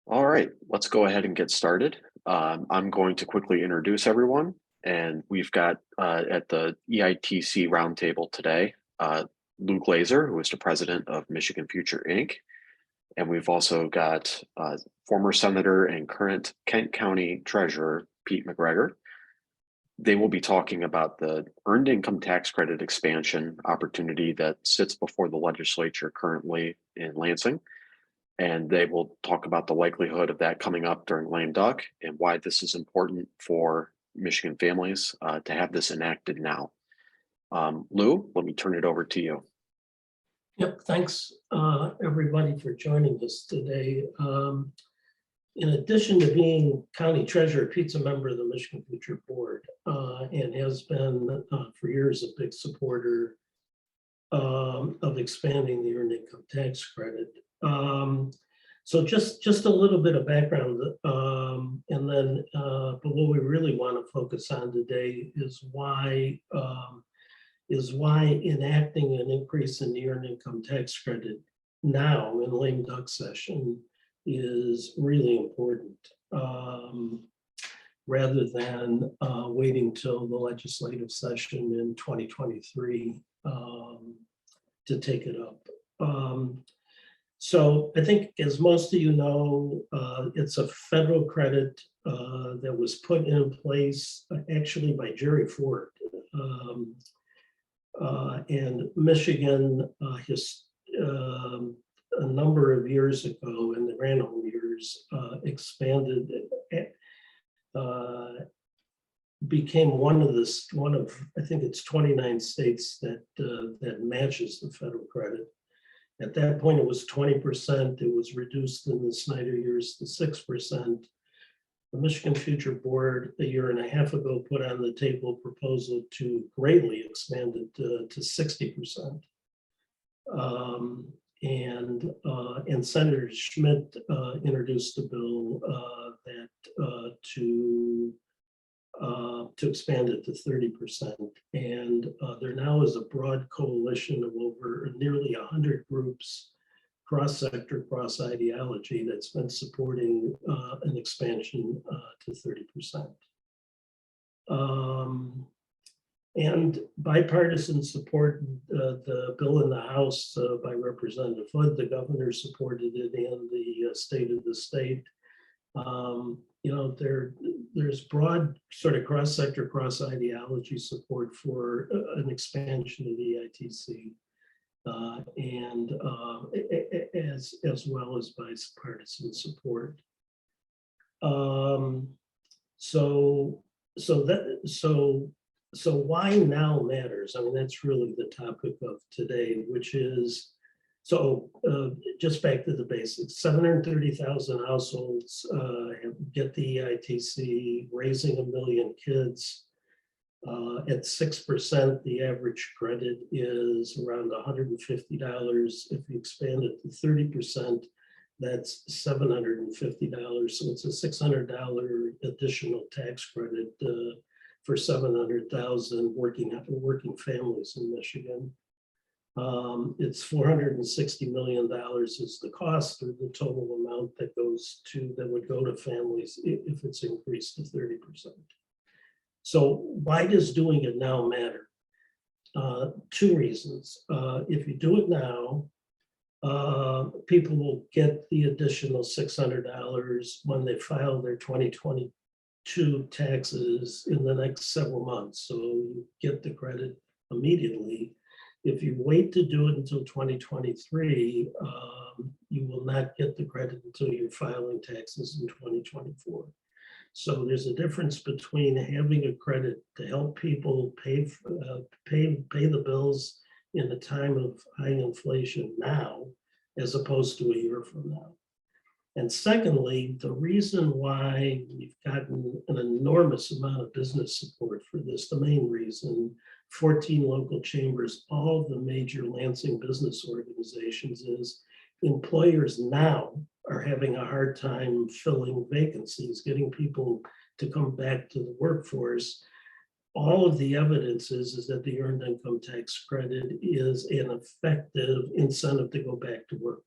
All right, let's go ahead and get started. I'm going to quickly introduce everyone, and we've got at the EITC Roundtable today, Lou Glazer, who is the president of Michigan Future Inc., and we've also got former senator and current Kent County Treasurer, Pete MacGregor. They will be talking about the earned income tax credit expansion opportunity that sits before the legislature currently in Lansing. And they will talk about the likelihood of that coming up during lame duck and why this is important for Michigan families to have this enacted now. Lou, let me turn it over to you. Yep, thanks everybody for joining us today. In addition to being county treasurer, Pete's a member of the Michigan Future Board and has been for years a big supporter of expanding the earned income tax credit. So just a little bit of background, and then but what we really want to focus on today is why enacting an increase in the earned income tax credit now in lame duck session is really important, rather than waiting till the legislative session in 2023 to take it up. So I think, as most of you know, it's a federal credit that was put in place actually by Jerry Ford. And Michigan, a number of years ago in the Granholm years, expanded, became one of I think it's 29 states that matches the federal credit. At that point, it was 20%. It was reduced in the Snyder years to 6%. The Michigan Future Board, a year and a half ago, put on the table a proposal to greatly expand it to 60%. And Senator Schmidt introduced a bill to expand it to 30%. And there now is a broad coalition of over nearly 100 groups, cross-sector, cross-ideology, that's been supporting an expansion to 30%. And bipartisan support, the bill in the House by Representative Hood, the governor supported it, and the state of the state. You know, there's broad sort of cross-sector, cross-ideology support for an expansion of the EITC, and as well as bipartisan support. So why now matters. I mean, that's really the topic of today, which is, just back to the basics, 730,000 households get the EITC, raising 1 million kids. At 6%, the average credit is around $150. If you expand it to 30%, that's $750. So it's a $600 additional tax credit for 700,000 working families in Michigan. It's $460 million is the cost, or the total amount that would go to families if it's increased to 30%. So why does doing it now matter? Two reasons. If you do it now, people will get the additional $600 when they file their 2022 taxes in the next several months. So you get the credit immediately. If you wait to do it until 2023, you will not get the credit until you're filing taxes in 2024. So there's a difference between having a credit to help people pay the bills in a time of high inflation now, as opposed to a year from now. And secondly, the reason why we've gotten an enormous amount of business support for this, the main reason, 14 local chambers, all of the major Lansing business organizations, is employers now are having a hard time filling vacancies, getting people to come back to the workforce. All of the evidence is that the earned income tax credit is an effective incentive to go back to work.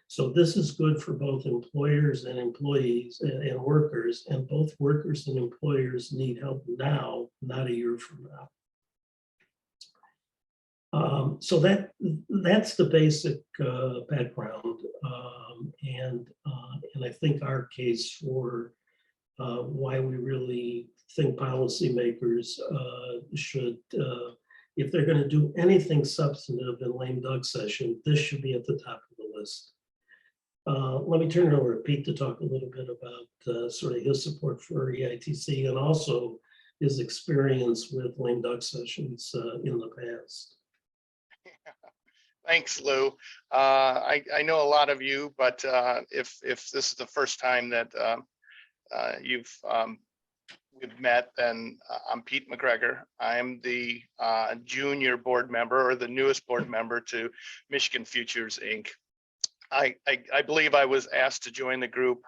So this is good for both employers and employees and workers, and both workers and employers need help now, not a year from now. So that's the basic background, and I think our case for why we really think policymakers should, if they're going to do anything substantive in lame duck session, this should be at the top of the list. Let me turn it over to Pete to talk a little bit about sort of his support for EITC and also his experience with lame duck sessions in the past. Thanks, Lou. I know a lot of you, but if this is the first time that we've met, then I'm Pete MacGregor. I'm the junior board member, or the newest board member to Michigan Futures, Inc. I believe I was asked to join the group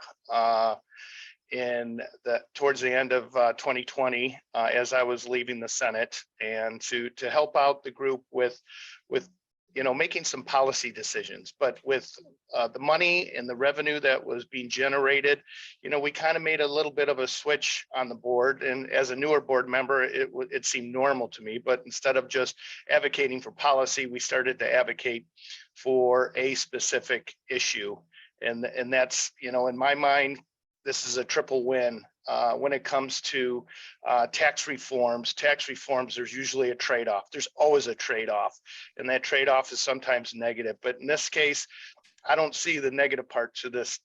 towards the end of 2020 as I was leaving the Senate, and to help out the group with making some policy decisions. But with the money and the revenue that was being generated, we kind of made a little bit of a switch on the board. And as a newer board member, it seemed normal to me. But instead of just advocating for policy, we started to advocate for a specific issue. And that's, in my mind, this is a triple win. When it comes to tax reforms, there's usually a trade-off. There's always a trade-off, and that trade-off is sometimes negative. But in this case, I don't see the negative part to this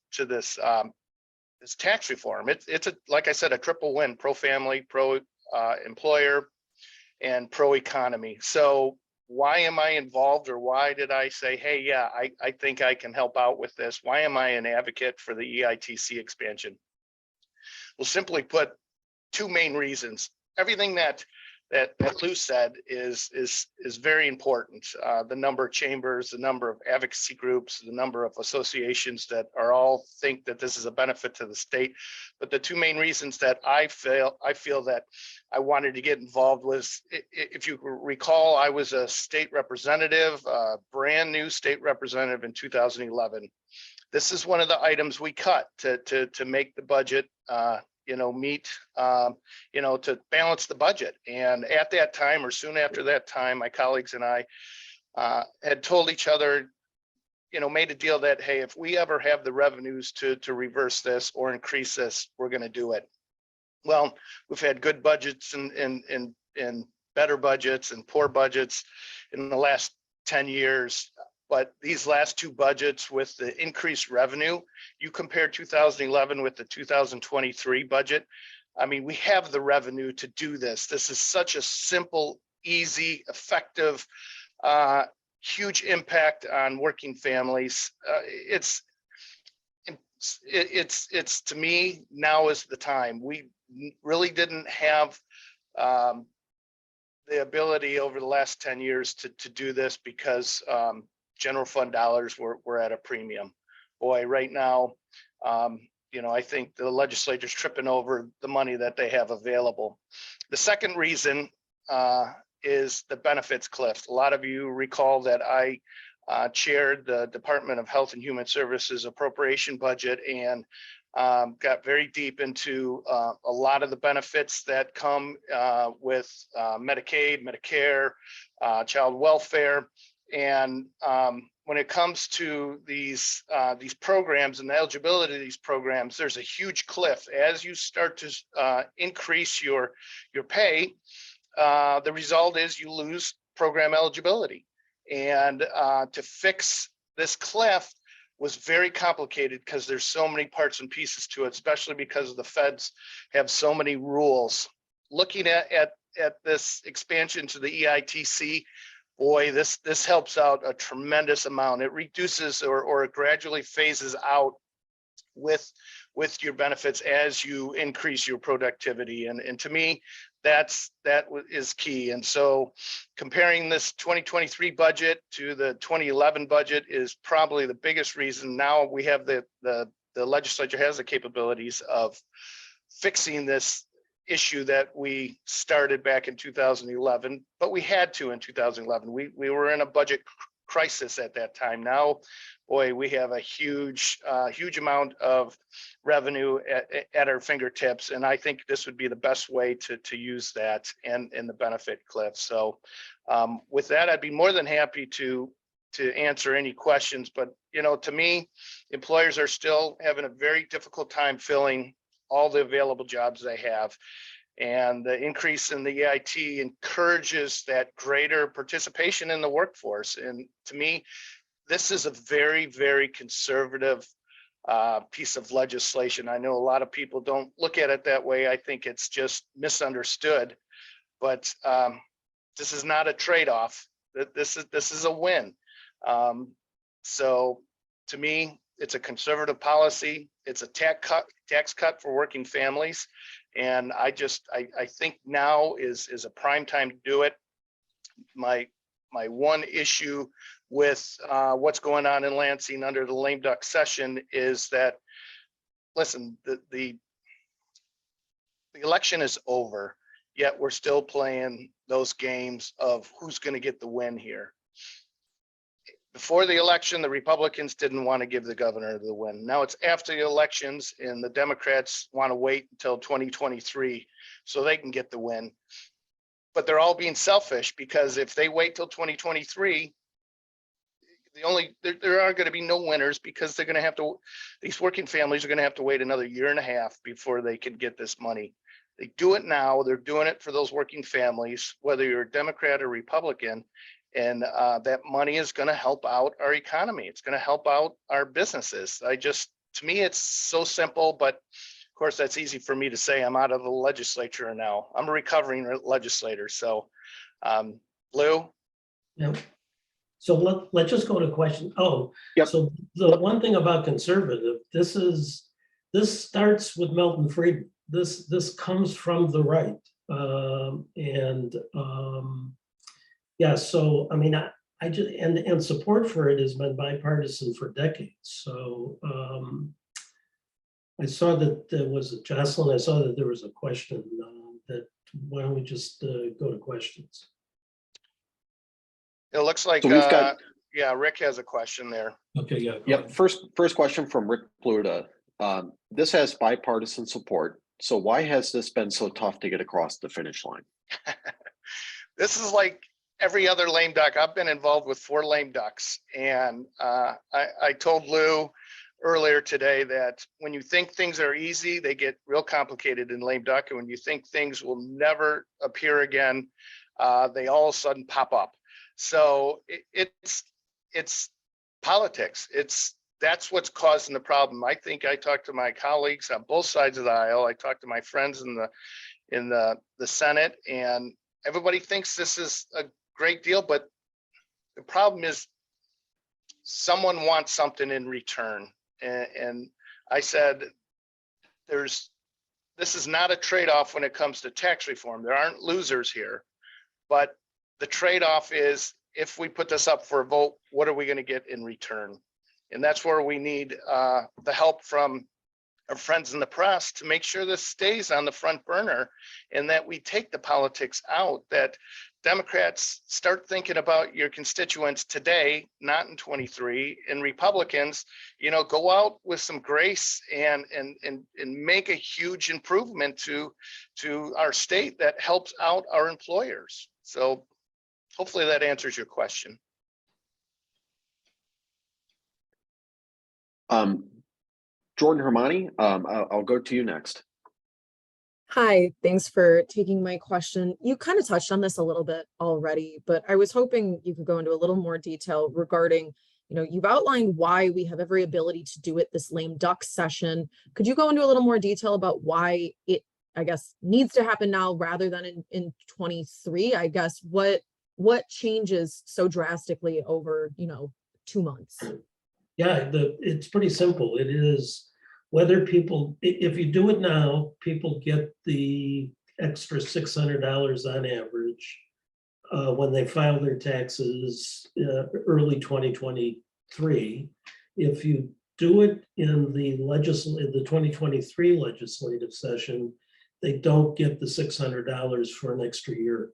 tax reform. It's like I said, a triple win: pro-family, pro-employer, and pro-economy. So why am I involved, or why did I say, hey, yeah, I think I can help out with this? Why am I an advocate for the EITC expansion? Well, simply put, two main reasons. Everything that Lou said is very important. The number of chambers, the number of advocacy groups, the number of associations that are all think that this is a benefit to the state. But the two main reasons that I feel that I wanted to get involved was, if you recall, I was a state representative, a brand new state representative in 2011. This is one of the items we cut to make the budget meet, to balance the budget. And at that time, or soon after that time, my colleagues and I had told each other, made a deal that, hey, if we ever have the revenues to reverse this or increase this, we're going to do it. Well, we've had good budgets and better budgets and poor budgets in the last 10 years. But these last two budgets with the increased revenue, you compare 2011 with the 2023 budget. I mean, we have the revenue to do this. This is such a simple, easy, effective, huge impact on working families. It's to me, now is the time. We really didn't have the ability over the last 10 years to do this because general fund dollars were at a premium. Boy, right now, I think the legislature's tripping over the money that they have available. The second reason is the benefits cliff. A lot of you recall that I chaired the Department of Health and Human Services appropriation budget and got very deep into a lot of the benefits that come with Medicaid, Medicare, child welfare. And when it comes to these programs and the eligibility of these programs, there's a huge cliff. As you start to increase your pay, the result is you lose program eligibility. And to fix this cliff was very complicated because there's so many parts and pieces to it, especially because the feds have so many rules. Looking at this expansion to the EITC, boy, this helps out a tremendous amount. It reduces or it gradually phases out with your benefits as you increase your productivity. And to me, that is key. And so comparing this 2023 budget to the 2011 budget is probably the biggest reason. Now we have the legislature has the capabilities of fixing this issue that we started back in 2011, but we had to in 2011. We were in a budget crisis at that time. Now, boy, we have a huge amount of revenue at our fingertips. And I think this would be the best way to use that and the benefit cliff. So with that, I'd be more than happy to answer any questions. But, you know, to me, employers are still having a very difficult time filling all the available jobs they have. And the increase in the EIT encourages that greater participation in the workforce. And to me, this is a very, very conservative piece of legislation. I know a lot of people don't look at it that way. I think it's just misunderstood. But this is not a trade-off. This is a win. So to me, it's a conservative policy. It's a tax cut for working families. And I think now is a prime time to do it. My one issue with what's going on in Lansing under the lame duck session is that, listen, the election is over, yet we're still playing those games of who's going to get the win here. Before the election, the Republicans didn't want to give the governor the win. Now it's after the elections and the Democrats want to wait until 2023 so they can get the win. But they're all being selfish, because if they wait till 2023, there are going to be no winners, because they're going to have to, these working families are going to have to wait another year and a half before they can get this money. They do it now. They're doing it for those working families, whether you're a Democrat or Republican. And that money is going to help out our economy. It's going to help out our businesses. To me, it's so simple, but of course, that's easy for me to say. I'm out of the legislature now. I'm a recovering legislator. So, Lou? Yeah. So let's just go to question. Oh, yep. So the one thing about conservative, this starts with Milton Friedman. This comes from the right. Yeah, so I mean, I just and support for it has been bipartisan for decades. So I saw that there was a Jocelyn. I saw that there was a question. That why don't we just go to questions? It looks like so we've got, yeah, Rick has a question there. Okay, yeah. Yep. First question from Rick Pluta. This has bipartisan support. So why has this been so tough to get across the finish line? This is like every other lame duck. I've been involved with 4 lame ducks. And I told Lou earlier today that when you think things are easy, they get real complicated in lame duck. And when you think things will never appear again, they all of a sudden pop up. So it's politics. That's what's causing the problem. I think I talked to my colleagues on both sides of the aisle. I talked to my friends in the Senate, and everybody thinks this is a great deal, but the problem is someone wants something in return. And I said, this is not a trade-off when it comes to tax reform. There aren't losers here, but the trade-off is, if we put this up for a vote, what are we going to get in return? And that's where we need the help from our friends in the press to make sure this stays on the front burner, and that we take the politics out, that Democrats start thinking about your constituents today, not in 23, and Republicans, go out with some grace and make a huge improvement to our state that helps out our employers. So hopefully that answers your question. Jordan Hermani, I'll go to you next. Hi, thanks for taking my question. You kind of touched on this a little bit already, but I was hoping you could go into a little more detail regarding, you've outlined why we have every ability to do it this lame duck session. Could you go into a little more detail about why it, I guess, needs to happen now rather than in 23? I guess what changes so drastically over, 2 months? Yeah, it's pretty simple. It is whether people, if you do it now, people get the extra $600 on average when they file their taxes early 2023. If you do it in the 2023 legislative session, they don't get the $600 for an extra year.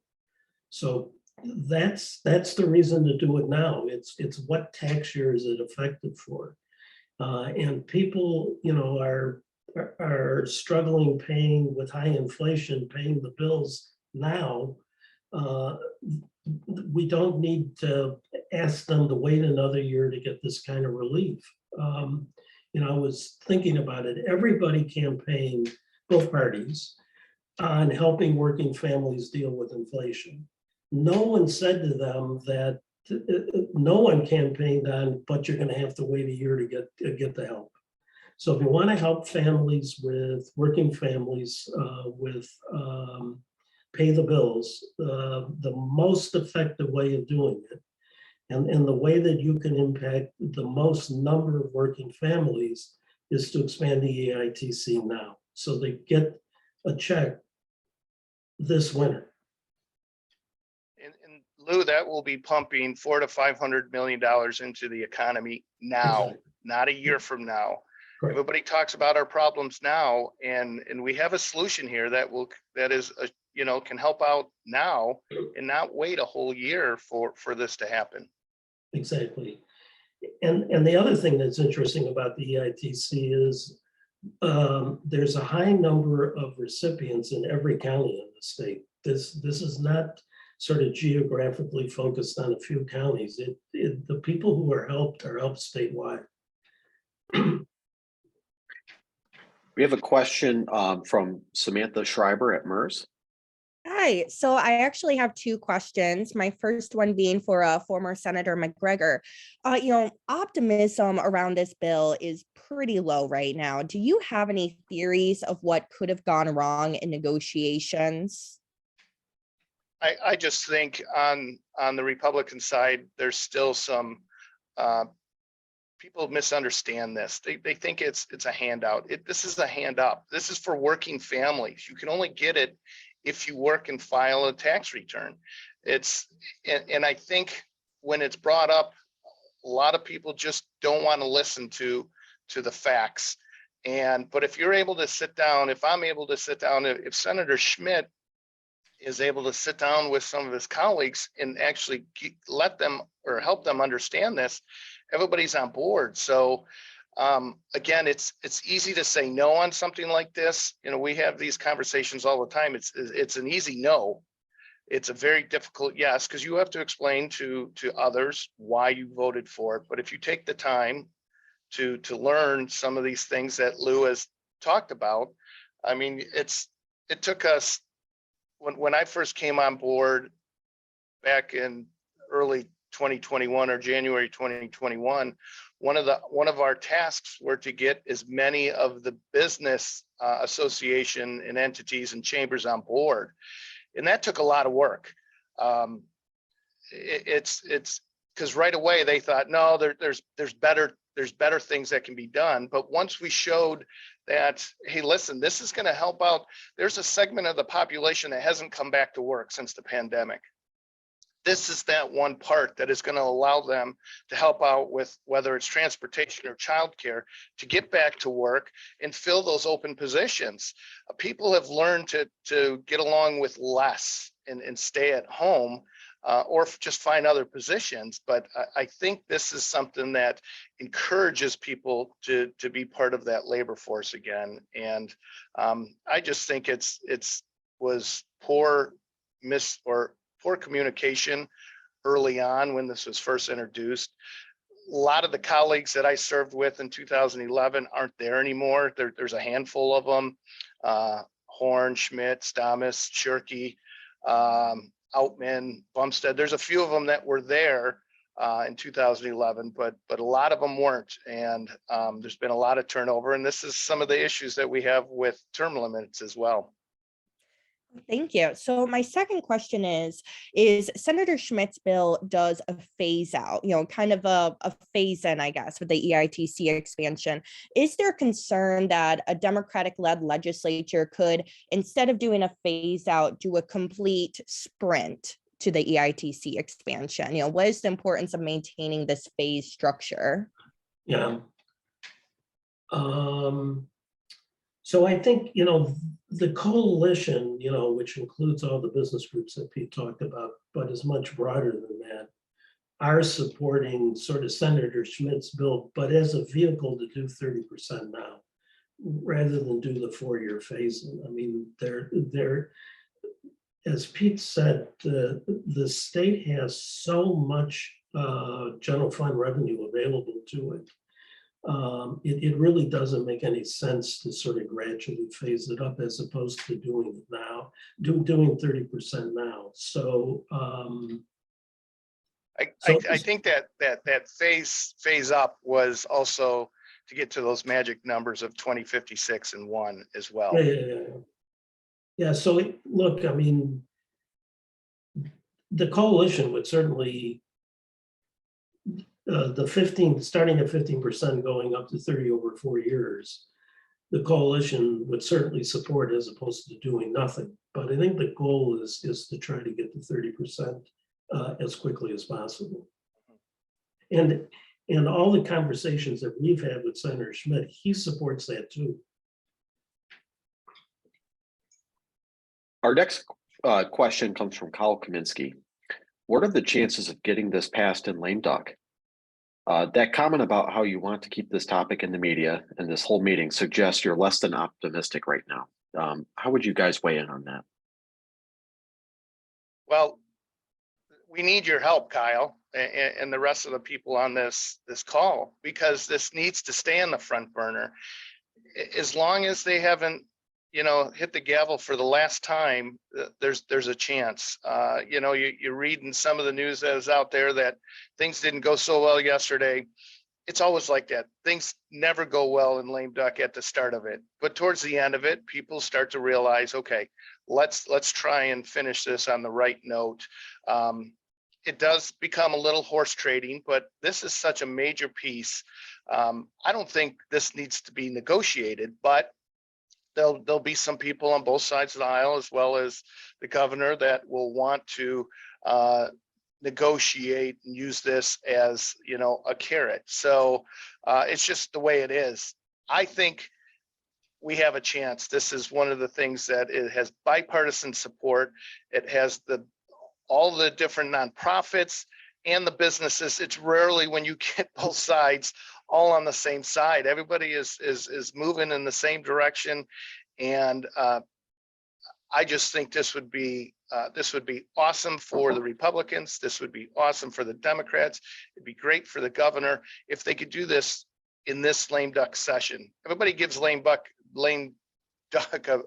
So that's the reason to do it now. It's what tax year is it effective for? And people, are struggling paying with high inflation, paying the bills now. We don't need to ask them to wait another year to get this kind of relief. I was thinking about it. Everybody campaigned, both parties, on helping working families deal with inflation. No one said to them that no one campaigned on, but you're going to have to wait a year to get the help. So if you want to help families with working families with pay the bills, the most effective way of doing it, and the way that you can impact the most number of working families is to expand the EITC now, so they get a check this winter. And Lou, that will be pumping $400 to $500 million into the economy now, Exactly. not a year from now. Correct. Everybody talks about our problems now, and we have a solution here that can help out now and not wait a whole year for this to happen. Exactly. And the other thing that's interesting about the EITC is there's a high number of recipients in every county in the state. This is not sort of geographically focused on a few counties. The people who are helped statewide. We have a question from Samantha Schreiber at MERS. Hi, so I actually have two questions. My first one being for former Senator MacGregor. Optimism around this bill is pretty low right now. Do you have any theories of what could have gone wrong in negotiations? I just think on the Republican side, there's still some people misunderstand this. They think it's a handout. This is a hand up. This is for working families. You can only get it if you work and file a tax return. And I think when it's brought up, a lot of people just don't want to listen to the facts. But if you're able to sit down, if I'm able to sit down, if Senator Schmidt is able to sit down with some of his colleagues and actually let them or help them understand this, everybody's on board. So again, it's easy to say no on something like this. We have these conversations all the time. It's an easy no. It's a very difficult yes, because you have to explain to others why you voted for it. But if you take the time to learn some of these things that Lou has talked about, I mean, it took us, when I first came on board back in early 2021 or January 2021, one of our tasks were to get as many of the business association and entities and chambers on board, and that took a lot of work. It's because right away they thought, no, there's better things that can be done. But once we showed that, hey, listen, this is going to help out. There's a segment of the population that hasn't come back to work since the pandemic. This is that one part that is going to allow them to help out with whether it's transportation or childcare to get back to work and fill those open positions. People have learned to get along with less and stay at home or just find other positions. But I think this is something that encourages people to be part of that labor force again. And I just think it was poor communication early on when this was first introduced. A lot of the colleagues that I served with in 2011 aren't there anymore. There's a handful of them, Horn, Schmidt, Stamis, Shirky, Outman, Bumstead. There's a few of them that were there in 2011, but a lot of them weren't. And there's been a lot of turnover. And this is some of the issues that we have with term limits as well. Thank you. So my second question is Senator Schmidt's bill does a phase out, kind of a phase in, I guess, with the EITC expansion. Is there concern that a Democratic-led legislature could, instead of doing a phase out, do a complete sprint to the EITC expansion? What is the importance of maintaining this phase structure? Yeah. So I think, the coalition, which includes all the business groups that Pete talked about, but is much broader than that, are supporting sort of Senator Schmidt's bill, but as a vehicle to do 30% now, rather than do the 4-year phase-in. I mean, they're, as Pete said, the state has so much general fund revenue available to it. It really doesn't make any sense to sort of gradually phase it up as opposed to doing it now, doing 30% now. So I think that phase up was also to get to those magic numbers of 2056 and 1 as well. Yeah. So look, I mean, the coalition would certainly starting at 15% going up to 30 over 4 years, the coalition would certainly support as opposed to doing nothing. But I think the goal is to try to get to 30% as quickly as possible. And all the conversations that we've had with Senator Schmidt, he supports that too. Our next question comes from Kyle Kaminsky. What are the chances of getting this passed in lame duck? That comment about how you want to keep this topic in the media and this whole meeting suggests you're less than optimistic right now. How would you guys weigh in on that? Well, we need your help, Kyle, and the rest of the people on this call, because this needs to stay on the front burner. As long as they haven't, hit the gavel for the last time, there's a chance. You read in some of the news that is out there that things didn't go so well yesterday. It's always like that. Things never go well in lame duck at the start of it, but towards the end of it, people start to realize, okay, let's try and finish this on the right note. It does become a little horse trading, but this is such a major piece. I don't think this needs to be negotiated, but there'll be some people on both sides of the aisle, as well as the governor, that will want to negotiate and use this as, a carrot. So it's just the way it is. I think we have a chance. This is one of the things that it has bipartisan support. It has all the different nonprofits and the businesses. It's rarely when you get both sides all on the same side. Everybody is moving in the same direction, and I just think this would be awesome for the Republicans. This would be awesome for the Democrats. It'd be great for the governor if they could do this in this lame duck session. Everybody gives lame duck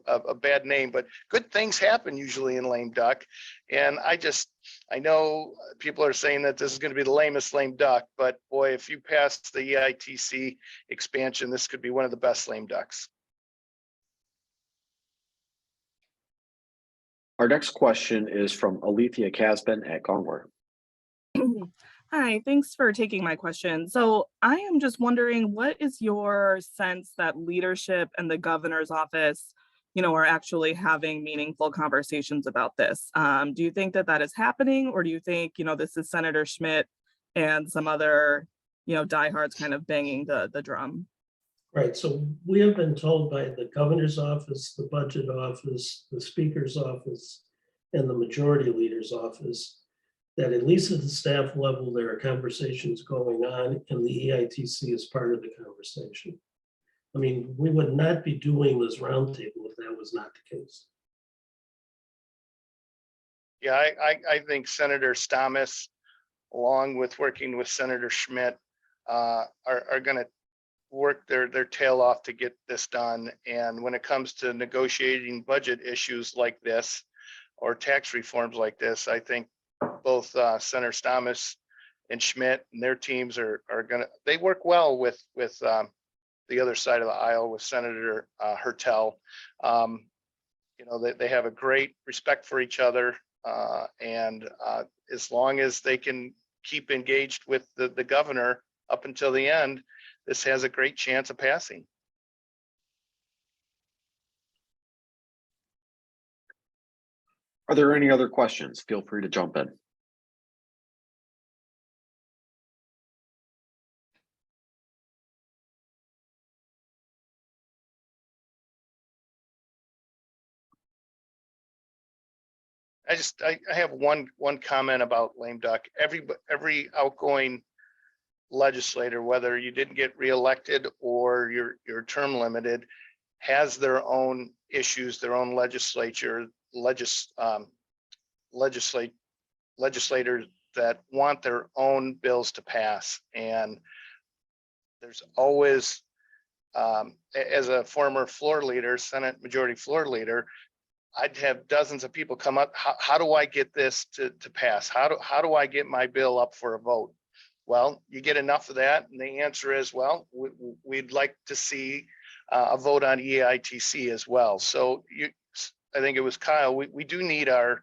a bad name, but good things happen usually in lame duck. And I know people are saying that this is going to be the lamest lame duck, but boy, if you pass the EITC expansion, this could be one of the best lame ducks. Our next question is from Alethea Casben at Gongwer. Hi, thanks for taking my question. So I am just wondering, what is your sense that leadership and the governor's office, are actually having meaningful conversations about this? Do you think that is happening, or do you think, this is Senator Schmidt and some other, diehards kind of banging the drum? Right. So we have been told by the governor's office, the budget office, the speaker's office, and the majority leader's office that at least at the staff level, there are conversations going on, and the EITC is part of the conversation. I mean, we would not be doing this roundtable if that was not the case. Yeah, I think Senator Stamas, along with working with Senator Schmidt, are going to work their tail off to get this done. And when it comes to negotiating budget issues like this or tax reforms like this, I think both Senator Stamas and Schmidt and their teams they work well with the other side of the aisle with Senator Hertel. They have a great respect for each other, and as long as they can keep engaged with the governor up until the end, this has a great chance of passing. Are there any other questions? Feel free to jump in. I have one comment about lame duck. Every outgoing legislator, whether you didn't get reelected or you're term limited, has their own issues, their own legislators that want their own bills to pass. And there's always, as a former floor leader, Senate Majority Floor Leader, I'd have dozens of people come up. How do I get this to pass? How do I get my bill up for a vote? Well, you get enough of that, and the answer is, well, we'd like to see a vote on EITC as well. So I think it was Kyle. We do need our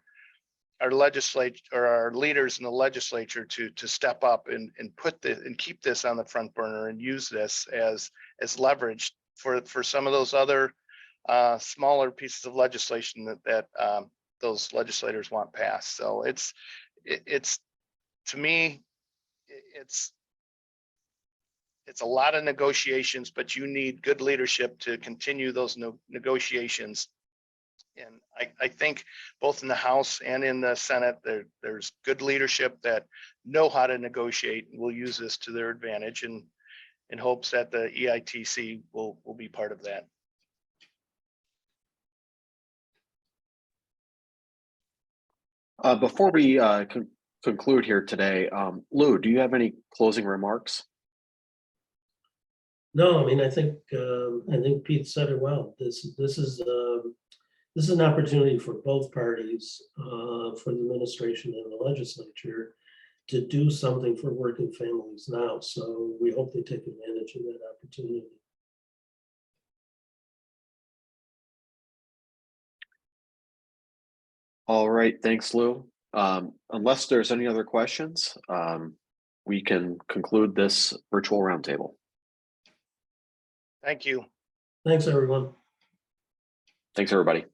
legislature or our leaders in the legislature to step up and put this and keep this on the front burner and use this as leverage for some of those other smaller pieces of legislation that those legislators want passed. So it's to me, it's a lot of negotiations, but you need good leadership to continue those negotiations. And I think both in the House and in the Senate, there's good leadership that know how to negotiate and will use this to their advantage, and in hopes that the EITC will be part of that. Before we conclude here today, Lou, do you have any closing remarks? No, I mean, I think Pete said it well. This is an opportunity for both parties, for the administration and the legislature, to do something for working families now. So we hope they take advantage of that opportunity. All right, thanks, Lou. Unless there's any other questions, we can conclude this virtual roundtable. Thank you. Thanks, everyone. Thanks, everybody.